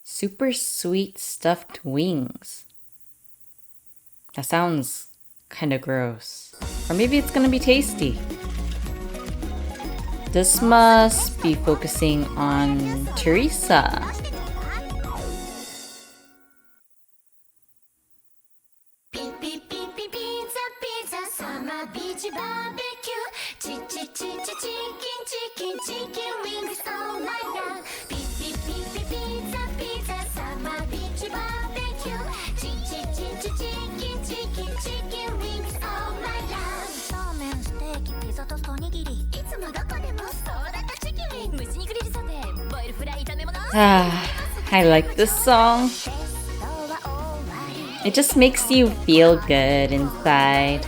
Super sweet stuffed wings. That sounds kinda gross. Or maybe it's gonna be tasty. This must be focusing on Teresa. I like this song. It just makes you feel good inside.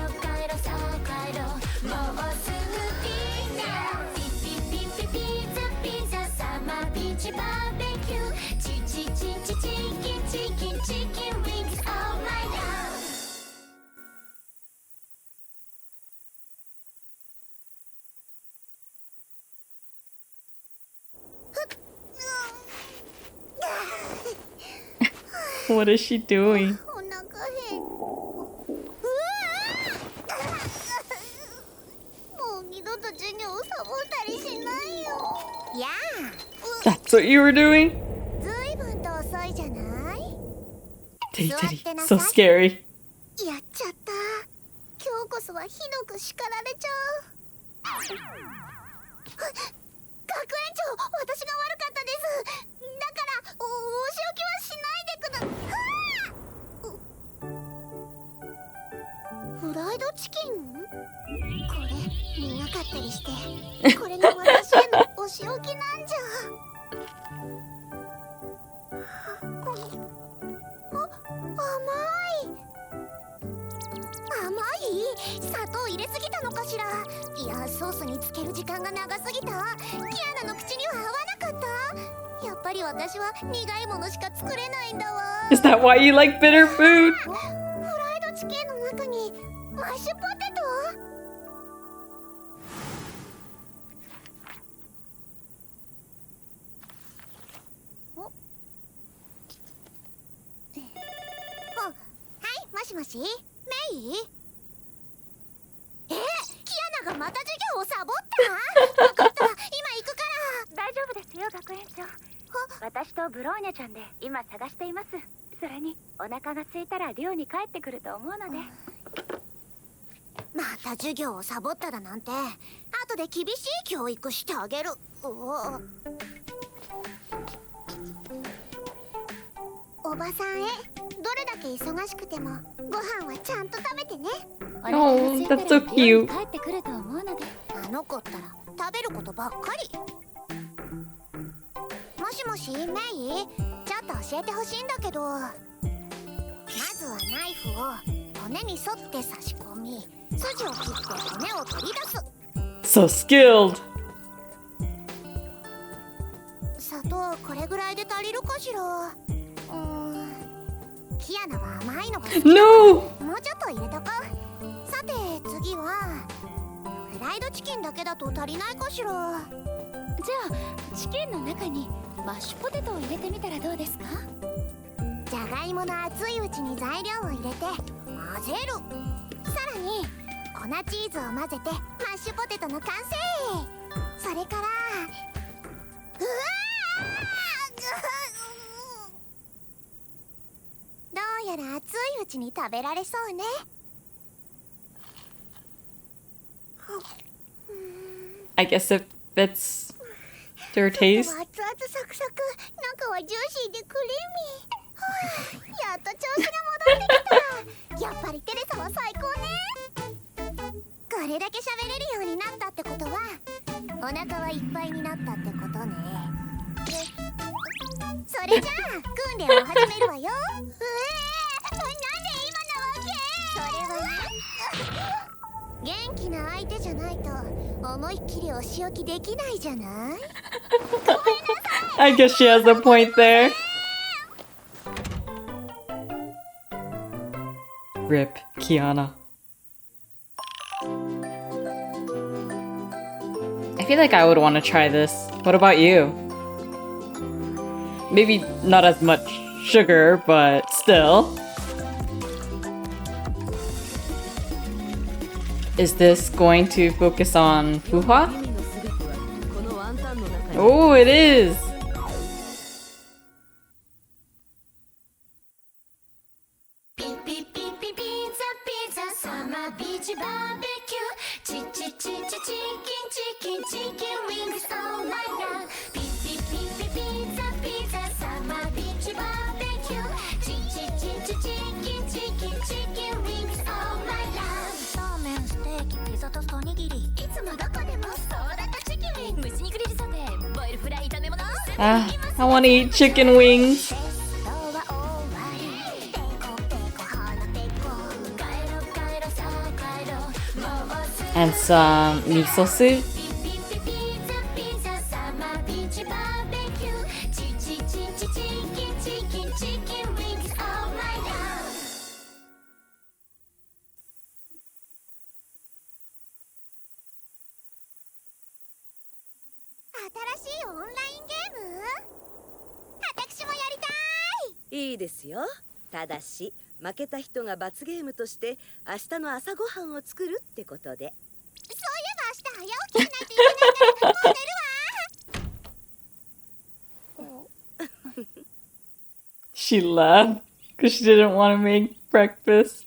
What is she doing? That's what you were doing? Teddy, Teddy, so scary. Is that why you like bitter food? Oh, that's so cute. So skilled. No! I guess if it's their taste. I guess she has a point there. Rip Kiana. I feel like I would want to try this. What about you? Maybe not as much sugar, but still. Is this going to focus on Fuha? Oh, it is! I want to eat chicken wings. And some miso soup.いいですよ。ただし負けた人が罰ゲームとして明日の朝ごはんを作るってことで。そういえば明日早起きしないといけないからもう寝るわ。She laughed because she didn't want to make breakfast.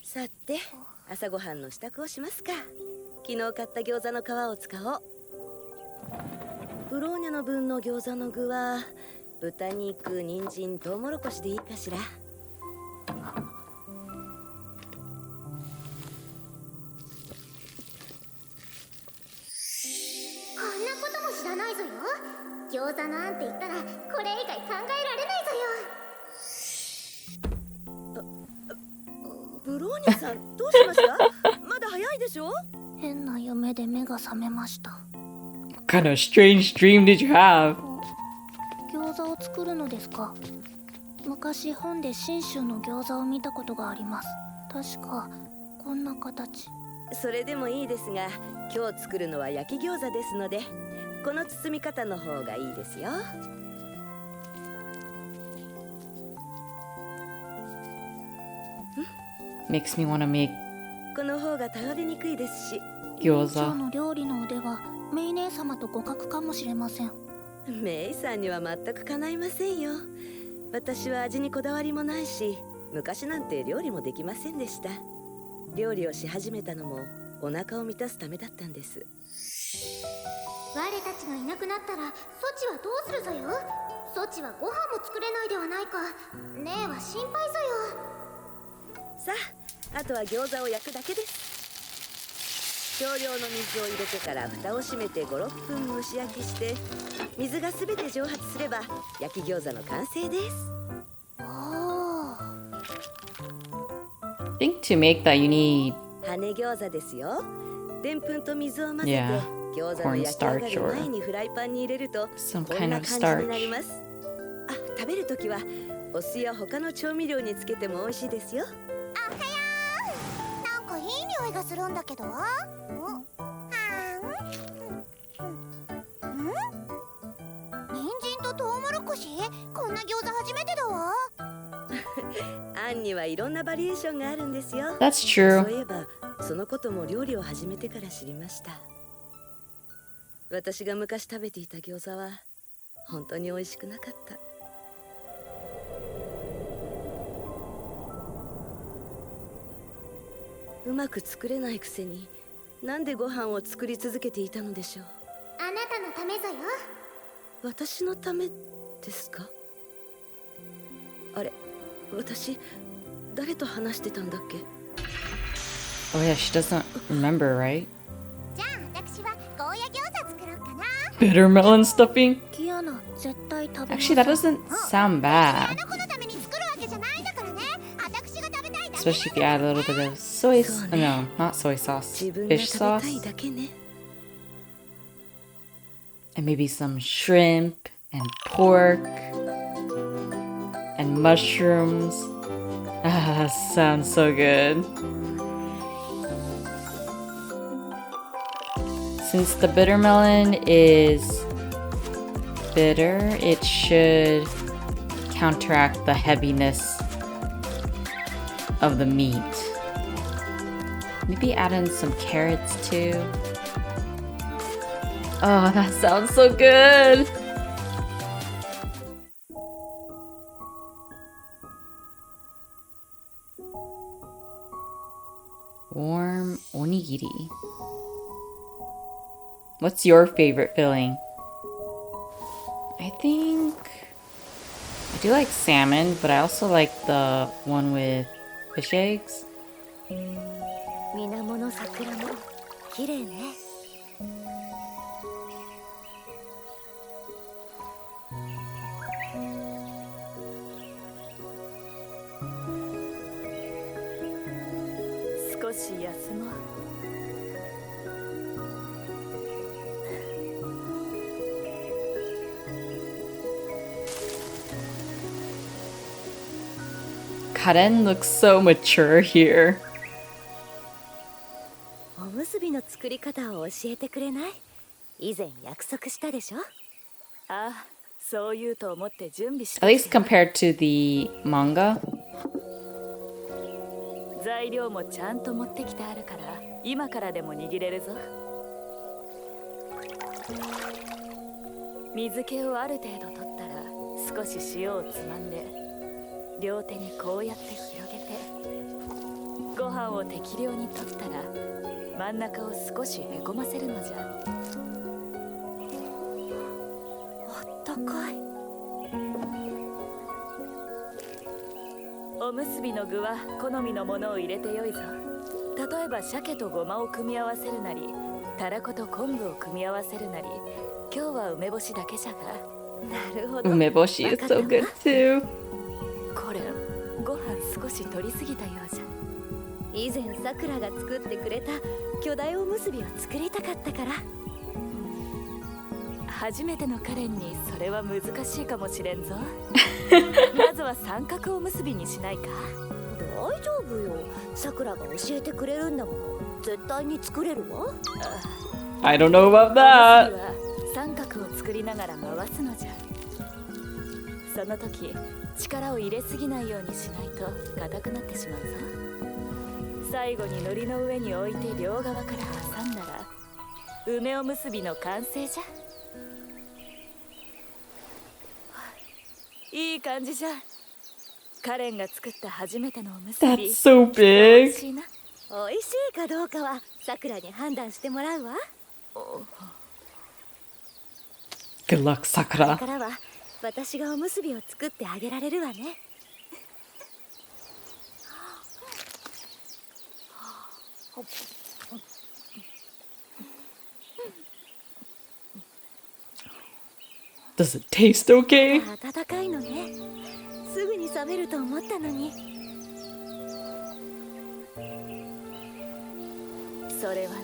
さて、朝ごはんの支度をしますか。昨日買った餃子の皮を使おう。ブローニャの分の餃子の具は豚肉、人参、トウモロコシでいいかしら。こんなことも知らないぞよ。餃子のあんって言ったらこれ以外考えられないぞよ。ブローニャさん、どうしました？まだ早いでしょ？変な夢で目が覚めました。What kind of strange dream did you have? 餃子を作るのですか？昔本で信州の餃子を見たことがあります。確かこんな形。それでもいいですが、今日作るのは焼き餃子ですので、この包み方の方がいいですよ。Makes me want to make この方が倒れにくいですし。今日 gyoza. の料理の腕はメイ姉様と互角かもしれません。メイさんには全くかないませんよ。私は味にこだわりもないし、昔なんて料理もできませんでした。料理をし始めたのもお腹を満たすためだったんです。我たちがいなくなったらソチはどうするぞよ。ソチはご飯も作れないではないか。ねえは心配ぞよ。さあ、あとは餃子を焼くだけです。少量の水を入れてから蓋を閉めて 5,6 分蒸し焼きして、水がすべて蒸発すれば焼き餃子の完成です。I think to make that you need 羽根餃子ですよ。でんぷんと水を混ぜて、 Yeah, 餃子の焼き上がる前にフライパンに入れると some こん kind な of 感じになり starch. ます。あ、食べるときはお酢や他の調味料につけても美味しいですよ。なんかいい匂いがするんだけど。人参とトウモロコシ？こんな餃子初めてだわ。あんにはいろんなバリエーションがあるんですよ。 That's そう true. いえばそのことも料理を始めてから知りました。私が昔食べていた餃子は本当に美味しくなかった。うまく作れないくせになんでご飯を作り続けていたのでしょう。あなたのためぞよ。私のためですか？あれ、私誰と話してたんだっけ？ Oh yeah, she doesn't remember, right? じゃあ私はゴーヤ餃子作ろうかな。 Bitter melon stuffing? キアナ絶対食べます。 Actually, that doesn't sound bad. あの子のために作るわけじゃないんだからね。私が食べたいだけ。 Especially if you add a little bit of soy no, not soy sauce. 自分が Fish 食べた sauce. いだけね。 And maybe some shrimp and pork and mushrooms. Ah, sounds so good. Since the bitter melon is bitter, it should counteract the heaviness of the meat. Maybe add in some carrots too. Oh, that sounds so good! Warm onigiri. What's your favorite filling? I think I do like salmon, but I also like the one with fish eggs. 水面の桜も綺麗ね。少し休もう。Karen looks so mature here. おむすびの作り方を教えてくれない？以前約束したでしょ？ああ、そう言うと思って準備して。At least compared to the manga. 材料もちゃんと持ってきてあるから今からでも握れるぞ。水気をある程度取ったら少し塩をつまんで両手にこうやって広げてご飯を適量に取ったら真ん中を少しへこませるのじゃ。あったかい。おむすびの具は好みのものを入れてよいぞ。例えば鮭とごまを組み合わせるなりたらこと昆布を組み合わせるなり今日は梅干しだけじゃが。なるほど。梅干し is so good too. これご飯少し取りすぎたようじゃ。以前さくらが作ってくれた巨大おむすびを作りたかったから。初めてのカレンにそれは難しいかもしれんぞ。まずは三角おむすびにしないか？大丈夫よ。さくらが教えてくれるんだもの。絶対に作れるわ。I don't know about that. おむすびは三角を作りながら回すのじゃ。その時力を入れすぎないようにしないと硬くなってしまうぞ。最後に海苔の上に置いて両側から挟んだら梅おむすびの完成じゃ。いい感じじゃ。カレンが作った初めてのおむすび。 That's so big. 美味しいな。美味しいかどうかはさくらに判断してもらうわ。 Good luck, これ Sakura. からは私がおむすびを作ってあげられるわね。Does it taste okay? 温かいのね。すぐに冷めると思ったのに。それはな。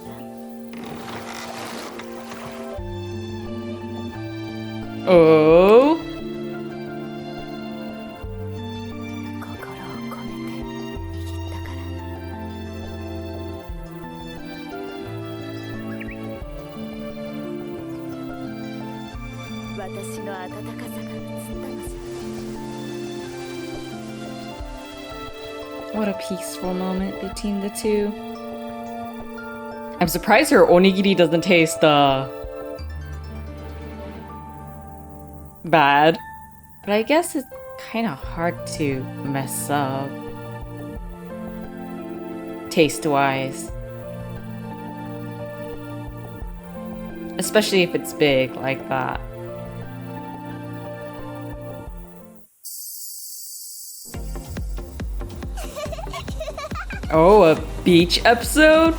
Oh. 心を込めて握ったから。私の温かさが映ったのさ。 What a peaceful moment between the two. I'm surprised her onigiri doesn't taste bad. But I guess it's kind of hard to mess up taste-wise. Especially if it's big like that. Oh, a beach episode?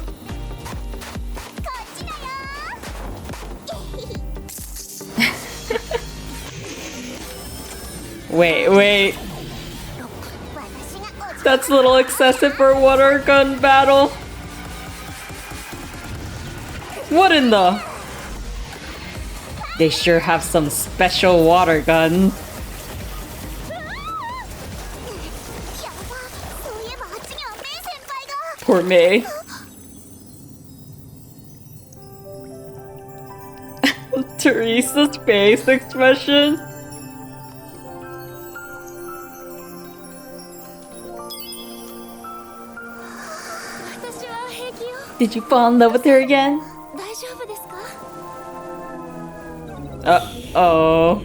Wait. That's a little excessive for a water gun battle. What in the? They sure have some special water guns. Poor May. Teresa's face expression. Did you fall in love with her again? Uh-oh.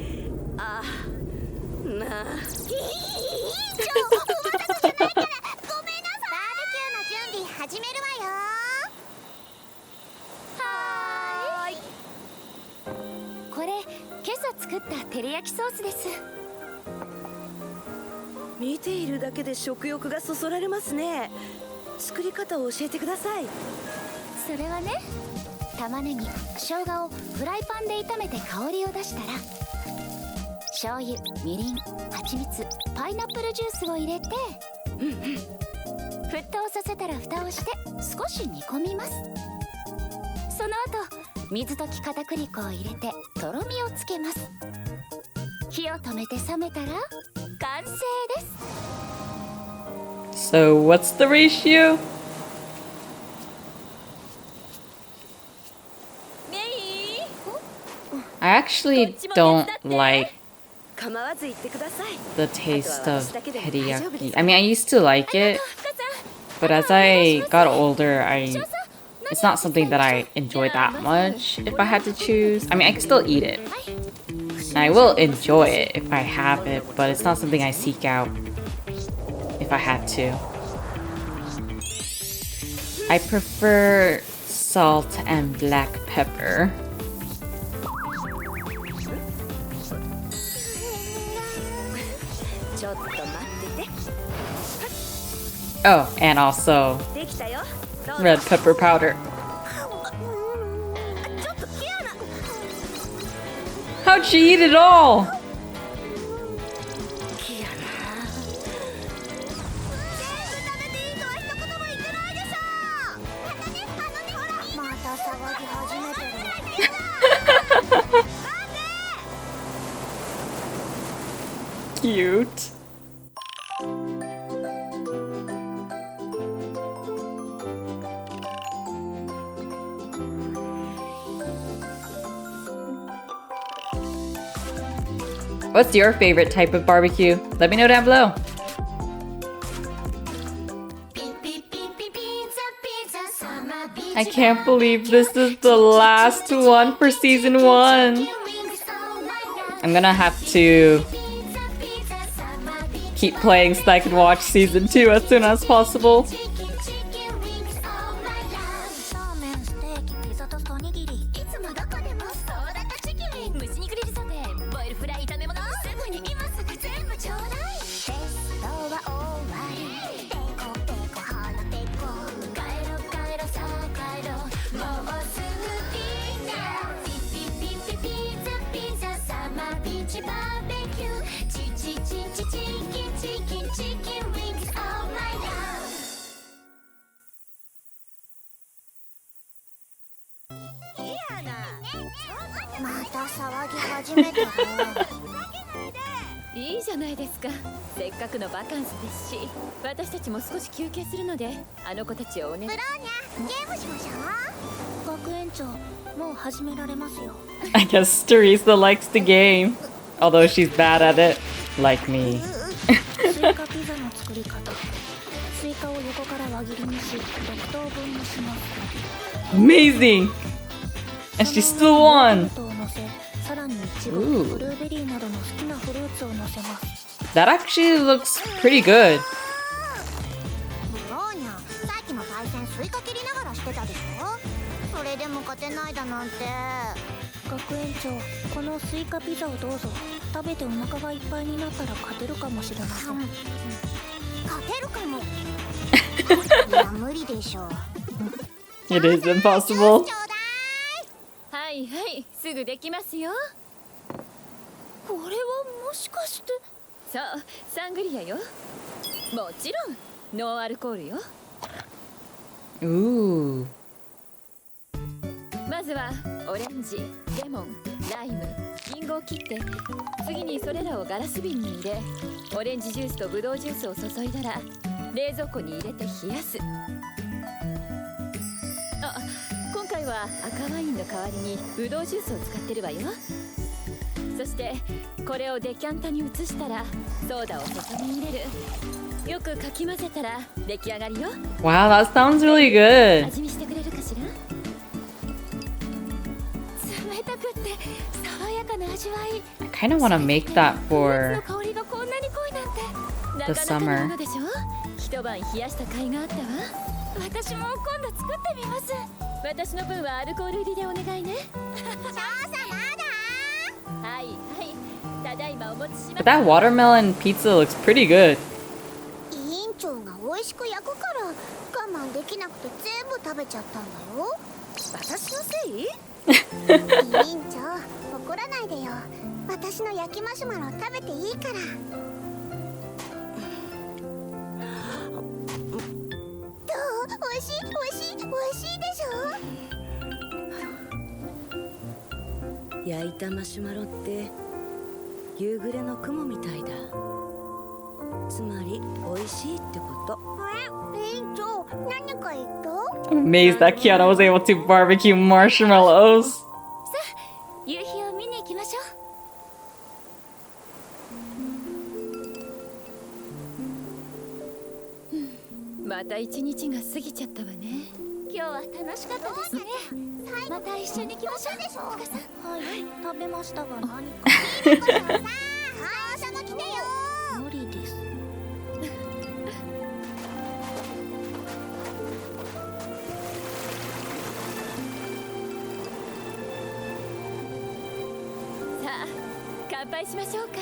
見ているだけで食欲がそそられますね。作り方を教えてください。それはね、玉ねぎ、生姜をフライパンで炒めて香りを出したら、醤油、みりん、蜂蜜、パイナップルジュースを入れて、沸騰させたら蓋をして少し煮込みます。その後、水溶き片栗粉を入れてとろみをつけます。火を止めて冷めたら完成です。 So what's the ratio? I actually don't like the taste of teriyaki. I mean, I used to like it, but as I got older, it's not something that I enjoy that much if I had to choose. I mean, I can still eat it. And I will enjoy it if I have it, but it's not something I seek out if I had to. I prefer salt and black pepper. Oh, and also red pepper powder. How'd she eat it all? Cute. What's your favorite type of barbecue? Let me know down below. I can't believe this is the last one for season 1. I'm gonna have to keep playing so I can watch season 2 as soon as possible. I guess Teresa likes the game, although she's bad at it, like me. Amazing! And she still won! Ooh. That actually looks pretty good. It is impossible. はいはい、すぐできますよ。これはもしかして。そう、サングリアよ。もちろんノンアルコールよ。Ooh. まずはオレンジ、レモン、ライム、リンゴを切って、次にそれらをガラス瓶に入れ、オレンジジュースとブドウジュースを注いだら冷蔵庫に入れて冷やす。あ、今回はは赤ワインの代わりにブドウジュースを使ってるわよ。そしてこれをデキャンタに移したらソーダを注ぎ入れる。よくかき混ぜたら出来上がりよ。 Wow, that sounds really good. 味見してくれるかしら。冷たくって爽やかな味わい。 I kind of want to make that フルー for ツの香りがこんなに濃いなんてな the かなかのも summer. のでしょ。一晩冷やした甲斐があったわ。私も今度作ってみます。私の分はアルコール入りでお願いね。はいはい、ただいまお持ちしま But す。 that watermelon pizza looks pretty good. 委員長が美味しく焼くから我慢できなくて全部食べちゃったんだよ。私のせい？委員長怒らないでよ。私の焼きマシュマロ食べていいから。どう？美味しい美味しい美味しいでしょ。焼いたマシュマロって夕暮れの雲みたいだ。つまり美味しいってこと。委員長何か言った？ I'm amazed that Kiana was able to barbecue marshmallows. 夕日を見に行きましょう。また一日が過ぎちゃったわね。今日は楽しかったですね。また一緒に行きましょう。でしょ。はい食べましたが何か。さあその来てよ。無理です。さあ乾杯しましょうか。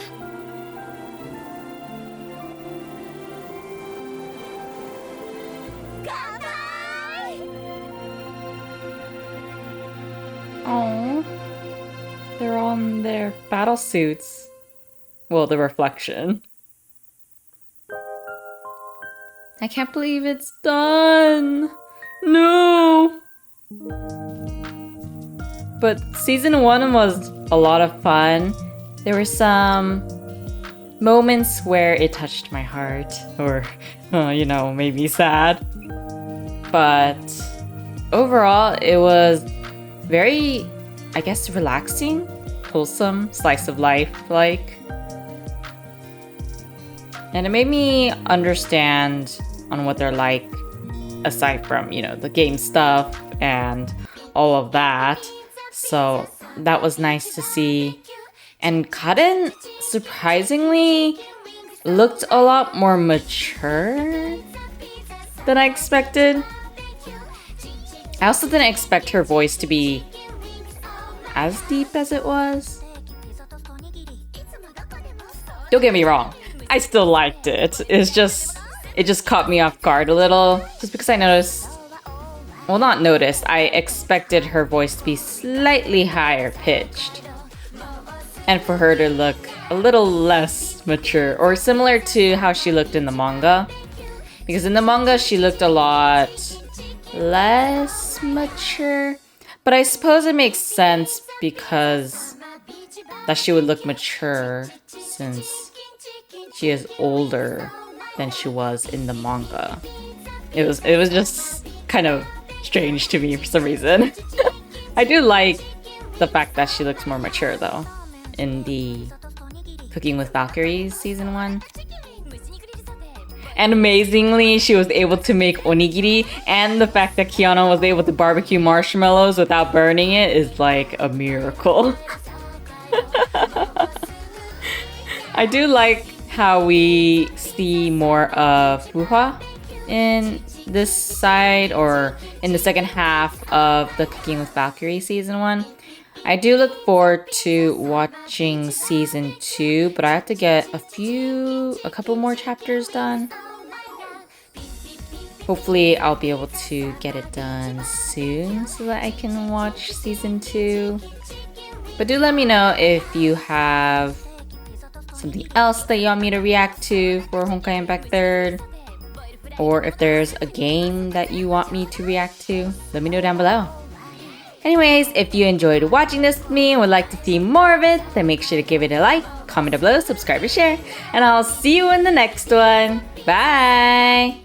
乾杯。 Oh, they're on their battle suits. Well, the reflection. I can't believe it's done. No. But season 1 was a lot of fun. There were some moments where it touched my heart, or, you know, made me sad. But overall, it was very, I guess, relaxing, wholesome, slice of life like. And it made me understand on what they're like, aside from, you know, the game stuff and all of that. So that was nice to see. And Kaden, surprisingly, looked a lot more mature than I expected. I also didn't expect her voice to be as deep as it was. Don't get me wrong, I still liked it. It just caught me off guard a little, just because I noticed, well, not noticed, I expected her voice to be slightly higher pitched. And for her to look a little less mature, or similar to how she looked in the manga. Because in the manga, she looked a lot less mature. But I suppose it makes sense because that she would look mature since she is older than she was in the manga. It was just kind of strange to me for some reason. I do like the fact that she looks more mature though in the Cooking with Valkyries season 1. And amazingly, she was able to make onigiri, and the fact that Kiana was able to barbecue marshmallows without burning it is like a miracle. I do like how we see more of Fuha in this side, or in the second half of the Cooking with Valkyrie season 1. I do look forward to watching season 2, but I have to get a couple more chapters done. Hopefully I'll be able to get it done soon so that I can watch season 2. But do let me know if you have something else that you want me to react to for Honkai Impact 3rd, or if there's a game that you want me to react to, let me know down below. Anyways, if you enjoyed watching this with me and would like to see more of it, then make sure to give it a like, comment down below, subscribe, and share. And I'll see you in the next one. Bye!